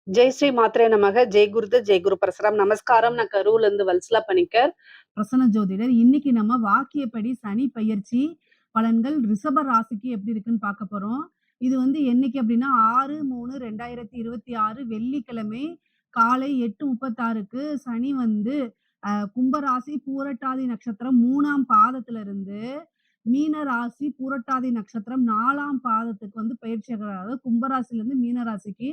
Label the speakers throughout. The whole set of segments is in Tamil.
Speaker 1: ஜெய் ஸ்ரீ மாத்ரே நமக. ஜெய் குருது ஜெய் குரு பரசுராம். நமஸ்காரம். நான் கரூர்ல இருந்து வல்சலா பணிக்கர்,
Speaker 2: பிரசன்ன ஜோதிடர். இன்னைக்கு நம்ம வாக்கியப்படி சனி பெயர்ச்சி பலன்கள் ரிஷப ராசிக்கு எப்படி இருக்குன்னு பார்க்க போறோம். இது என்னைக்கு அப்படின்னா 6/3/2026 வெள்ளிக்கிழமை காலை 8:36க்கு சனி கும்ப ராசி பூரட்டாதி நட்சத்திரம் 3ஆம் பாதத்துல இருந்து மீன ராசி பூரட்டாதி நட்சத்திரம் 4ஆம் பாதத்துக்கு பயிற்சி ஆகிறார். அதாவது கும்பராசில இருந்து மீன ராசிக்கு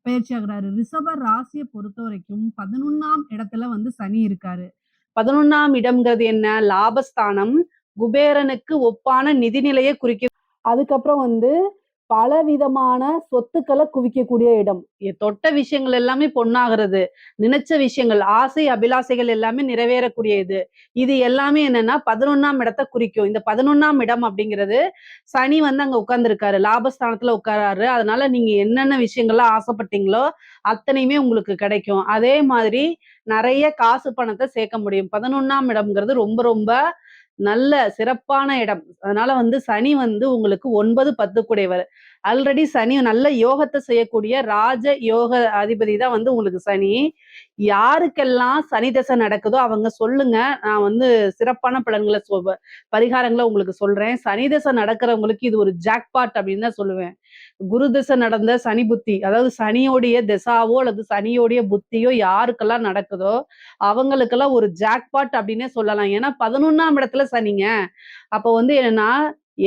Speaker 2: பயிற்சி ஆகிறாரு. ரிஷப ராசியை பொறுத்த வரைக்கும் 11ஆம் இடத்துல சனி இருக்காரு.
Speaker 1: 11ஆம் இடம்ங்கிறது என்ன? லாபஸ்தானம். குபேரனுக்கு ஒப்பான நிதிநிலையை குறிக்க. அதுக்கப்புறம் பலவிதமான சொத்துக்களை குவிக்கக்கூடிய இடம். தொட்ட விஷயங்கள் எல்லாமே பொண்ணாகிறது. நினைச்ச விஷயங்கள், ஆசை அபிலாசைகள் எல்லாமே நிறைவேறக்கூடிய இது எல்லாமே என்னன்னா 11ஆம் இடத்தை குறிக்கும். இந்த 11ஆம் இடம் அப்படிங்கிறது சனி அங்க உட்கார்ந்துருக்காரு, லாபஸ்தானத்துல உட்காராரு. அதனால நீங்க என்னென்ன விஷயங்கள்லாம் ஆசைப்பட்டீங்களோ அத்தனையுமே உங்களுக்கு கிடைக்கும். அதே மாதிரி நிறைய காசு பணத்தை சேர்க்க முடியும். 11ஆம் இடம்ங்கிறது ரொம்ப ரொம்ப நல்ல சிறப்பான இடம். அதனால சனி உங்களுக்கு 9, 10 கூடையவர். ஆல்ரெடி சனி நல்ல யோகத்தை செய்யக்கூடிய ராஜ யோக அதிபதி தான் உங்களுக்கு சனி. யாருக்கெல்லாம் சனி தசை நடக்குதோ அவங்க சொல்லுங்க. நான் சிறப்பான பலன்களை பரிகாரங்களை உங்களுக்கு சொல்றேன். சனி தசை நடக்கிறவங்களுக்கு இது ஒரு ஜாக்பாட் அப்படின்னு தான் சொல்லுவேன். குரு தசை நடந்த சனி புத்தி, அதாவது சனியோடைய திசாவோ அல்லது சனியோடைய புத்தியோ யாருக்கெல்லாம் நடக்குதோ அவங்களுக்கெல்லாம் ஒரு ஜாக்பாட் அப்படின்னே சொல்லலாம். ஏன்னா 11ஆம் இடத்துல சனிங்க. அப்போ என்னன்னா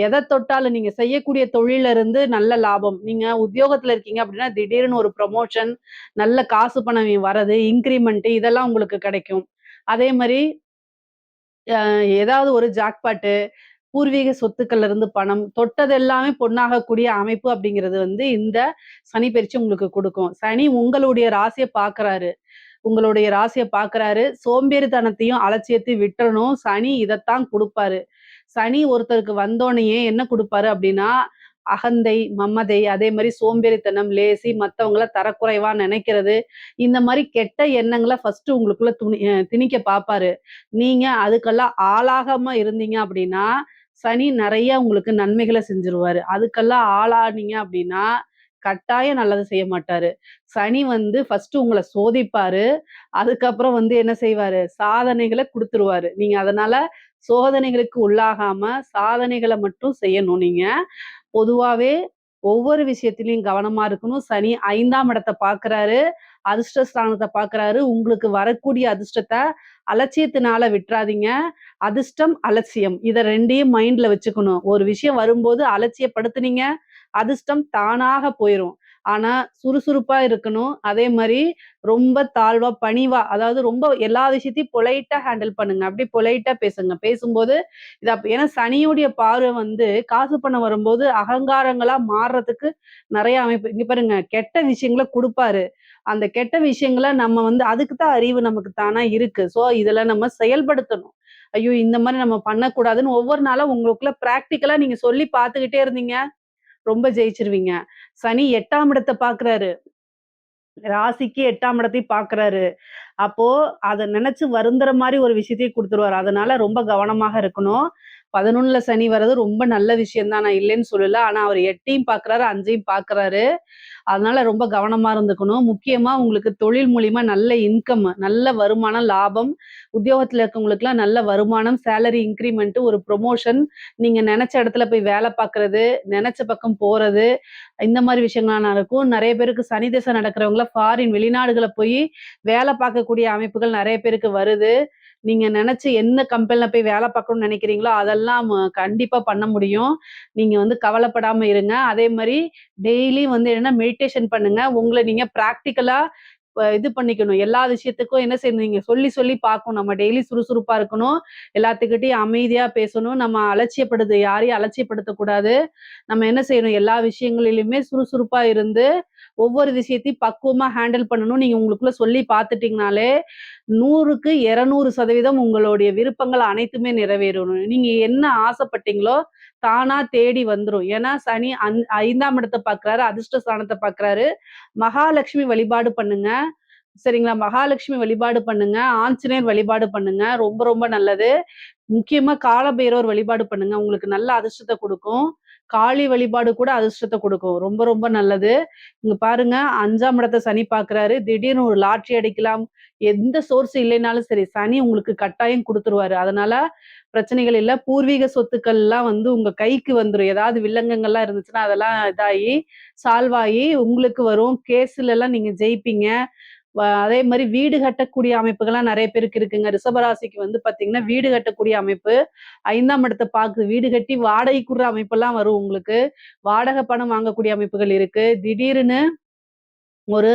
Speaker 1: எதை தொட்டாலும் நீங்க செய்யக்கூடிய தொழில இருந்து நல்ல லாபம். நீங்க உத்தியோகத்துல இருக்கீங்க அப்படின்னா திடீர்னு ஒரு ப்ரொமோஷன், நல்ல காசு பணம் வரது, இன்கிரிமெண்ட் இதெல்லாம் உங்களுக்கு கிடைக்கும். அதே மாதிரி ஏதாவது ஒரு ஜாக்பாட்டு, பூர்வீக சொத்துக்கள்ல இருந்து பணம், தொட்டது எல்லாமே பொண்ணாகக்கூடிய அமைப்பு அப்படிங்கிறது இந்த சனி பயிற்சி உங்களுக்கு கொடுக்கும். சனி உங்களுடைய ராசியை பார்க்கறாரு. உங்களுடைய ராசியை பார்க்கறாரு. சோம்பேறித்தனத்தையும் அலட்சியத்தையும் விட்டுறணும். சனி இதைத்தான் கொடுப்பாரு. சனி ஒருத்தருக்கு வந்தோடனேயே என்ன கொடுப்பாரு அப்படின்னா அகந்தை, மமதை, அதே மாதிரி சோம்பேறித்தனம், லேசி, மத்தவங்கள தரக்குறைவா நினைக்கிறது, இந்த மாதிரி கெட்ட எண்ணங்களை ஃபர்ஸ்ட் உங்களுக்குள்ள திணிக்க பார்ப்பாரு. நீங்க அதுக்கெல்லாம் ஆளாகாம இருந்தீங்க அப்படின்னா சனி நிறைய உங்களுக்கு நன்மைகளை செஞ்சிருவாரு. அதுக்கெல்லாம் ஆளானீங்க அப்படின்னா கட்டாயம் நல்லது செய்ய மாட்டாரு. சனி ஃபர்ஸ்ட் உங்களை சோதிப்பாரு. அதுக்கப்புறம் என்ன செய்வாரு? சாதனைகளை கொடுத்துருவாரு. நீங்க அதனால சோதனைகளுக்கு உள்ளாகாம சாதனைகளை மட்டும் செய்யணும். நீங்க பொதுவாவே ஒவ்வொரு விஷயத்திலையும் கவனமா இருக்கணும். சனி 5ஆம் இடத்தை பார்க்கறாரு, அதிர்ஷ்டஸ்தானத்தை பார்க்கறாரு. உங்களுக்கு வரக்கூடிய அதிர்ஷ்டத்தை அலட்சியத்தினால விட்டுறாதீங்க. அதிர்ஷ்டம், அலட்சியம் இதை 2யும் மைண்ட்ல வச்சுக்கணும். ஒரு விஷயம் வரும்போது அலட்சியப்படுத்துனீங்க, அதிர்ஷ்டம் தானாக போயிரும். ஆனா சுறுசுறுப்பா இருக்கணும். அதே மாதிரி ரொம்ப தாழ்வா, பணிவா, அதாவது ரொம்ப எல்லா விஷயத்தையும் பொலைட்டா ஹேண்டில் பண்ணுங்க. அப்படி பொலைட்டா பேசுங்க. பேசும்போது ஏன்னா சனியுடைய பார்வை காசு பணம் வரும்போது அகங்காரங்களா மாறுறதுக்கு நிறைய அமைப்பு. இங்க பாருங்க, கெட்ட விஷயங்களை கொடுப்பாரு. அந்த கெட்ட விஷயங்களை நம்ம அதுக்கு தான் அறிவு நமக்கு தானா இருக்கு. சோ இதுல நம்ம செயல்படுத்தணும். ஐயோ இந்த மாதிரி நம்ம பண்ணக்கூடாதுன்னு ஒவ்வொரு நாளும் உங்களுக்குள்ள பிராக்டிக்கலா நீங்க சொல்லி பார்த்துக்கிட்டே இருந்தீங்க, ரொம்ப ஜெயிச்சிருவீங்க. சனி 8ஆம் இடத்தை பார்க்கறாரு. ராசிக்கு 8ஆம் இடத்தையும் பார்க்கறாரு. அப்போ அத நினைச்சு வருந்துற மாதிரி ஒரு விஷயத்தையும் கொடுத்துருவாரு. அதனால ரொம்ப கவனமாக இருக்கணும். 11ல சனி வர்றது ரொம்ப நல்ல விஷயம் தான், நான் இல்லைன்னு சொல்லல. ஆனா அவர் 8ஐயும் பார்க்கறாரு, 5ஐயும் பார்க்கறாரு. அதனால ரொம்ப கவனமா இருந்துக்கணும். முக்கியமா உங்களுக்கு தொழில் மூலியமா நல்ல இன்கம், நல்ல வருமானம், லாபம், உத்தியோகத்துல இருக்கவங்களுக்குலாம் நல்ல வருமானம், சேலரி இன்கிரிமெண்ட், ஒரு ப்ரொமோஷன், நீங்க நினைச்ச இடத்துல போய் வேலை பார்க்கறது, நினைச்ச பக்கம் போறது, இந்த மாதிரி விஷயங்கள்லாம் நடக்கும். நிறைய பேருக்கு சனி திசை நடக்கிறவங்கள ஃபாரின் வெளிநாடுகளை போய் வேலை பார்க்கக்கூடிய அமைப்புகள் நிறைய பேருக்கு வருது. நீங்க நினைச்சு என்ன கம்பெனில போய் வேலை பார்க்கணும்னு நினைக்கிறீங்களோ அதெல்லாம் கண்டிப்பா பண்ண முடியும். நீங்க கவலைப்படாம இருங்க. அதே மாதிரி டெய்லி என்னன்னா மெடிடேஷன் பண்ணுங்க. உங்களை நீங்க பிராக்டிக்கலா இது பண்ணிக்கணும். எல்லா விஷயத்துக்கும் என்ன செய்யணும், நீங்க சொல்லி சொல்லி பார்க்கணும். நம்ம டெய்லி சுறுசுறுப்பா இருக்கணும். எல்லாத்துக்கிட்டையும் அமைதியா பேசணும். நம்ம யாரையும் அலட்சியப்படுத்தக்கூடாது. நம்ம என்ன செய்யணும், எல்லா விஷயங்களிலுமே சுறுசுறுப்பா இருந்து ஒவ்வொரு விஷயத்தையும் பக்குவமா ஹேண்டில் பண்ணணும். நீங்க உங்களுக்குள்ள சொல்லி பார்த்துட்டீங்கனாலே 100க்கு 200% உங்களுடைய விருப்பங்கள் அனைத்துமே நிறைவேறணும். நீங்க என்ன ஆசைப்பட்டீங்களோ தானா தேடி வந்துரும். ஏன்னா சனி 5ஆம் இடத்தை பார்க்கறாரு, அதிர்ஷ்ட ஸ்தானத்தை பார்க்கறாரு. மகாலட்சுமி வழிபாடு பண்ணுங்க. சரிங்களா? மகாலட்சுமி வழிபாடு பண்ணுங்க. ஆஞ்சநேயர் வழிபாடு பண்ணுங்க. ரொம்ப ரொம்ப நல்லது. முக்கியமா காலபைரவர் வழிபாடு பண்ணுங்க. உங்களுக்கு நல்ல அதிர்ஷ்டத்தை கொடுக்கும். காளி வழிபாடு கூட அதிர்ஷ்டத்த குடுக்கும். ரொம்ப ரொம்ப நல்லது. இங்க பாருங்க 5ஆம் இடத்த சனி பார்க்குறாரு. திடீர்னு ஒரு லாட்டரி அடிக்கலாம். எந்த சோர்ஸ் இல்லைனாலும் சரி, சனி உங்களுக்கு கட்டாயம் குடுத்துருவாரு. அதனால பிரச்சனைகள் இல்ல. பூர்வீக சொத்துக்கள்லாம் வந்து உங்க கைக்கு வந்துரும். ஏதாவது வில்லங்கங்கள்லாம் இருந்துச்சுன்னா, அதெல்லாம் இதாயி, சால்வ் ஆயி உங்களுக்கு வரும். கேஸ்லலாம் நீங்க ஜெயிப்பீங்க. அதே மாரி வீடு கட்டக்கூடிய அமைப்புகள்லாம் நெறைய பேருக்கு இருக்குங்க. ரிஷபராசிக்கு வந்து பார்த்தீங்கன்னா, வீடு கட்டக்கூடிய அமைப்பு 5ஆம் இடத்த பாக்குது. வீடு கட்டி வாடகைக்கு விடுற அமைப்பெல்லாம் வரும் உங்களுக்கு. வாடகை பணம் வாங்கக்கூடிய அமைப்புகள் இருக்கு. திடீர்னு ஒரு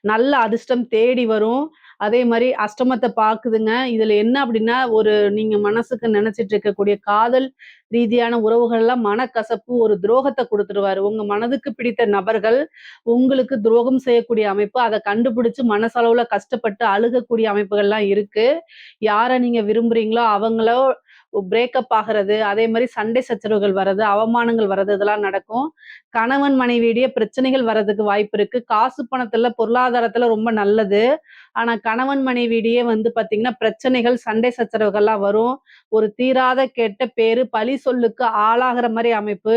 Speaker 1: நல்ல அதிர்ஷ்டம் தேடி வரும். அதே மாரி அஷ்டமத்த பாக்குதுங்க. இதுல என்ன அப்டின்னா, ஒரு நீங்க மனசுக்கு நெனச்சிட்டு இருக்கக்கூடிய காதல் ரீதியான உறவுகள்லாம் மனக்கசப்பு, ஒரு துரோகத்த குடுத்துருவாரு. உங்க மனதுக்கு பிடித்த நபர்கள் உங்களுக்கு துரோகம் செய்யக்கூடிய அமைப்பு, அத கண்டுபிடிச்சு மனசளவுல கஷ்டப்பட்டு அழுகக்கூடிய அமைப்புகள்லாம் இருக்கு. யார நீங்க விரும்புறீங்களோ அவங்களோ பிரேக்கப் ஆகுறது, அதே மாரி சண்டை சச்சரவுகள் வர்றது, அவமானங்கள் வர்றது இதெல்லாம் நடக்கும். கணவன் மனைவியிடையே பிரச்சனைகள் வர்றதுக்கு வாய்ப்பு இருக்கு. காசு பணத்துல, பொருளாதாரத்துல ரொம்ப நல்லது. ஆனா கணவன் மனைவியிடையே வந்து பாத்தீங்கன்னா, பிரச்சனைகள், சண்டை சச்சரவுகள்லாம் வரும். ஒரு தீராத கெட்ட பேரு, பழி சொல்லுக்கு ஆளாகுற மாரி அமைப்பு.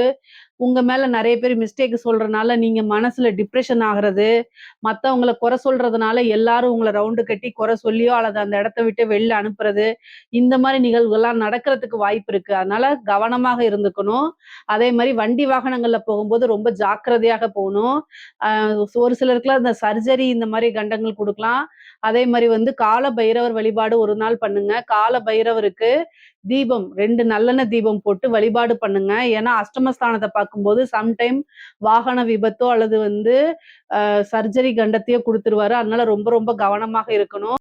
Speaker 1: உங்க மேல நெறைய பேர் மிஸ்டேக் சொல்றனால, நீங்க மனசுல டிப்ரஷன் ஆகுறது, மத்தவங்கள குறை சொல்றதுனால எல்லாரும் உங்கள ரவுண்டு கட்டி குறை சொல்லியோ, அல்லது அந்த இடத்த விட்டு வெளில அனுப்புறது, இந்த மாரி நிகழ்வுகள்லாம் நடக்கிறதுக்கு வாய்ப்பு இருக்கு. அதனால கவனமாக இருந்துக்கணும். அதே மாரி வண்டி வாகனங்கள்ல போகும்போது ரொம்ப ஜாக்கிரதையாக போணும். அ ஒரு சிலருக்குலாம் இந்த சர்ஜரி இந்த மாரி கண்டங்கள் குடுக்கலாம். அதே மாரி வந்து கால பைரவர் வழிபாடு ஒரு நாள் பண்ணுங்க. கால பைரவருக்கு தீபம் 2 நல்லெண்ணெய் தீபம் போட்டு வழிபாடு பண்ணுங்க. ஏன்னா அஷ்டமஸ்தானத்த பார்க்கும்போது சம்டைம் வாகன விபத்தோ அல்லது வந்து சர்ஜரி கண்டத்தையோ குடுத்துருவாரு. அதனால ரொம்ப ரொம்ப கவனமாக இருக்கணும்.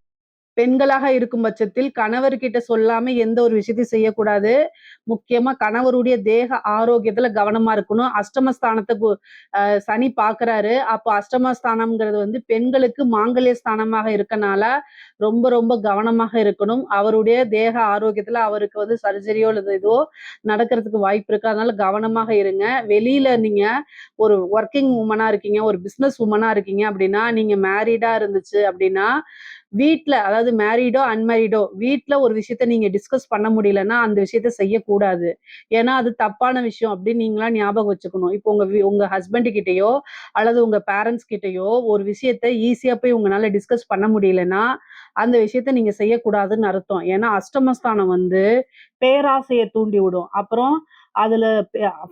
Speaker 1: பெண்களாக இருக்கும் பட்சத்தில் கணவர்கிட்ட சொல்லாம எந்த ஒரு விஷயத்தையும் செய்யக்கூடாது. முக்கியமா கணவருடைய தேக ஆரோக்கியத்துல கவனமா இருக்கணும். அஷ்டமஸ்தானத்த சனி பார்க்குறாரு. அப்போ அஷ்டமஸ்தானம்ங்கிறது வந்து பெண்களுக்கு மாங்கல்ய ஸ்தானமாக இருக்கனால, ரொம்ப ரொம்ப கவனமாக இருக்கணும். அவருடைய தேக ஆரோக்கியத்துல அவருக்கு வந்து சர்ஜரியோ அல்லது எதுவோ நடக்கிறதுக்கு வாய்ப்பு இருக்கு. அதனால கவனமாக இருங்க. வெளியில நீங்க ஒரு வொர்க்கிங் வுமனா இருக்கீங்க, ஒரு பிசினஸ் வுமனா இருக்கீங்க அப்படின்னா, நீங்க மேரிடா இருந்துச்சு அப்படின்னா, வீட்ல அதாவது மேரிடோ, அன்மேரிடோ வீட்ல ஒரு விஷயத்த நீங்க டிஸ்கஸ் பண்ண முடியலன்னா, அந்த விஷயத்த செய்யக்கூடாது. ஏன்னா, அது தப்பான விஷயம் அப்படின்னு நீங்களா ஞாபகம் வச்சுக்கணும். இப்போ உங்க ஹஸ்பண்ட் கிட்டயோ, அல்லது உங்க பேரண்ட்ஸ் கிட்டயோ ஒரு விஷயத்த ஈஸியா போய் உங்கனால டிஸ்கஸ் பண்ண முடியலன்னா, அந்த விஷயத்த நீங்க செய்யக்கூடாதுன்னு அர்த்தம். ஏன்னா, அஷ்டமஸ்தானம் வந்து பேராசைய தூண்டிவிடும். அப்புறம் அதுல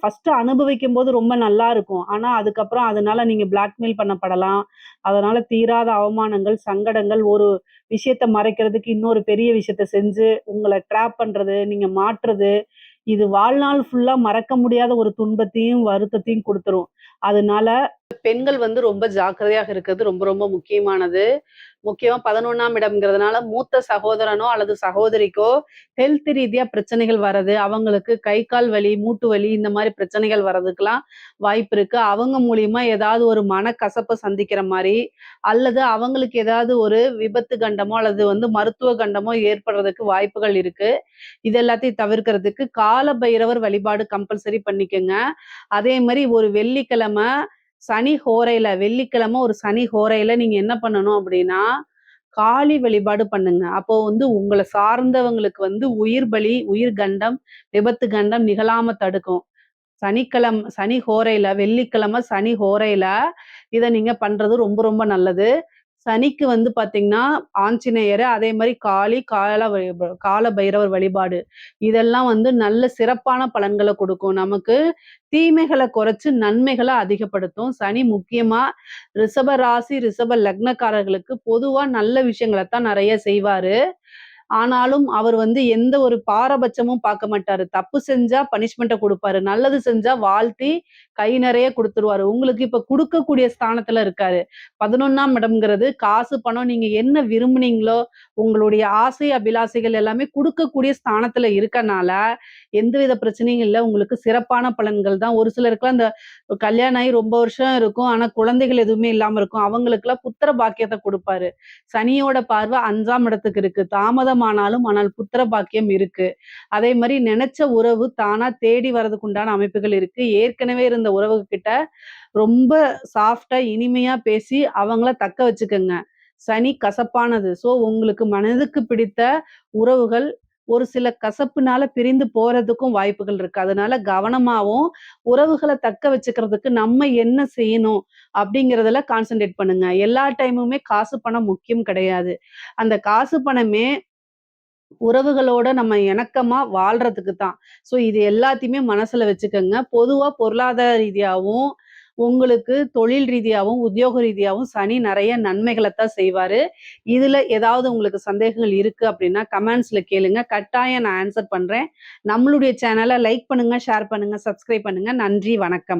Speaker 1: ஃபர்ஸ்ட்டு அனுபவிக்கும்போது ரொம்ப நல்லா இருக்கும். ஆனா, அதுக்கப்புறம் அதனால நீங்க பிளாக்மெயில் பண்ணப்படலாம். அதனால தீராத அவமானங்கள், சங்கடங்கள், ஒரு விஷயத்த மறைக்கிறதுக்கு இன்னொரு பெரிய விஷயத்த செஞ்சு, உங்கள ட்ராப் பண்றது, நீங்க மாட்டுறது, இது வாழ்நாள் ஃபுல்லா மறக்க முடியாத ஒரு துன்பத்தையும், வருத்தத்தையும் குடுத்துரும். அதனால பெண்கள் வந்து ரொம்ப ஜாக்கிரதையாக இருக்கிறது ரொம்ப ரொம்ப முக்கியமானது. முக்கியமா 11ஆம் இடம்ங்கிறதுனால மூத்த சகோதரனோ அல்லது சகோதரிக்கோ ஹெல்த் ரீதியா பிரச்சனைகள் வர்றது, அவங்களுக்கு கை, கால் வலி, மூட்டு வலி இந்த மாரி பிரச்சனைகள் வர்றதுக்கெல்லாம் வாய்ப்பு இருக்கு. அவங்க மூலியமா ஏதாவது ஒரு மனக்கசப்ப சந்திக்கிற மாரி, அல்லது அவங்களுக்கு ஏதாவது ஒரு விபத்து கண்டமோ அல்லது வந்து மருத்துவ கண்டமோ ஏற்படுறதுக்கு வாய்ப்புகள் இருக்கு. இது எல்லாத்தையும் தவிர்க்கிறதுக்கு கால பைரவர் வழிபாடு கம்பல்சரி பண்ணிக்கங்க. அதே மாரி ஒரு வெள்ளிக்கிழமை சனி ஹோரையில வெள்ளிக்கிழமை ஒரு சனி ஹோரையில நீங்க என்ன பண்ணணும் அப்படின்னா, காளி வழிபாடு பண்ணுங்க. அப்போ வந்து உங்கள சார்ந்தவங்களுக்கு வந்து உயிர் பலி, உயிர் கண்டம், விபத்து கண்டம் நிகழாம தடுக்கும். சனி ஹோரையில வெள்ளிக்கிழமை சனி ஹோரையில இத நீங்க பண்றது ரொம்ப ரொம்ப நல்லது. சனிக்கு வந்து பார்த்தீங்கன்னா, ஆஞ்சநேயரு, அதே மாரி காளி, கால பைரவர் வழிபாடு. இதெல்லாம் வந்து நல்ல சிறப்பான பலன்கள குடுக்கும். நமக்கு தீமைகள குறைச்சு நன்மைகள அதிகப்படுத்தும். சனி முக்கியமா ரிஷப ராசி, ரிஷப லக்னக்காரர்களுக்கு பொதுவா நல்ல விஷயங்கள தான் நெறைய செய்வாரு. ஆனாலும் அவர் வந்து எந்த ஒரு பாரபட்சமும் பார்க்க மாட்டாரு. தப்பு செஞ்சா பனிஷ்மென்ட்ட குடுப்பாரு. நல்லது செஞ்சா வாழ்த்தி கை நெறைய குடுத்துருவாரு. உங்களுக்கு இப்ப குடுக்கக்கூடிய ஸ்தானத்துல இருக்காரு. 11ஆம் இடம்ங்கிறது காசு, பணம் நீங்க என்ன விரும்புனீங்களோ, உங்களுடைய ஆசை, அபிலாசைகள் எல்லாமே குடுக்கக்கூடிய ஸ்தானத்துல இருக்கனால, எந்தவித பிரச்சனையும் இல்ல. உங்களுக்கு சிறப்பான பலன்கள் தான். ஒரு சிலருக்குலாம் இந்த கல்யாணம் ஆகி ரொம்ப வருஷம் இருக்கும். ஆனா குழந்தைகள் எதுவுமே இல்லாம இருக்கும். அவங்களுக்கெல்லாம் புத்திர பாக்கியத்த குடுப்பாரு. சனியோட பார்வை 5ஆம் இடத்துக்கு இருக்கு. தாமதமானாலும் ஆனால் புத்திர பாக்கியம் இருக்கு. அதே மாரி நெனச்ச உறவு தானா தேடி வரதுக்கு உண்டான அமைப்புகள் இருக்கு. ஏற்கனவே இருந்த உறவுகிட்ட ரொம்ப சாஃப்ட்டா, இனிமையா பேசி அவங்கள தக்க வச்சுக்கங்க. சனி கசப்பானது. உங்களுக்கு மனதுக்கு பிடித்த உறவுகள் ஒரு சில கசப்புனால பிரிந்து போறதுக்கும் வாய்ப்புகள் இருக்கு. அதனால கவனமாவும், உறவுகள தக்க வச்சுக்கிறதுக்கு நம்ம என்ன செய்யணும் அப்படிங்கிறதுல கான்சன்ட்ரேட் பண்ணுங்க. எல்லா டைமுமே காசு, பணம் முக்கியம் கிடையாது. அந்த காசு, பணமே உறவுகளோட நம்ம இணக்கமா வாழ்றதுக்கு தான். ஸோ இது எல்லாத்தையுமே மனசுல வச்சுக்கங்க. பொதுவா பொருளாதார ரீதியாவும், உங்களுக்கு தொழில் ரீதியாவும், உத்தியோக ரீதியாவும் சனி நெறைய நன்மைகளத்தான் செய்வாரு. இதுல ஏதாவது உங்களுக்கு சந்தேகங்கள் இருக்கு அப்படின்னா, கமெண்ட்ஸ்ல கேளுங்க. கட்டாயம் நான் ஆன்ஸர் பண்றேன். நம்மளுடைய சேனல லைக் பண்ணுங்க, ஷேர் பண்ணுங்க, சப்ஸ்கிரைப் பண்ணுங்க. நன்றி, வணக்கம்.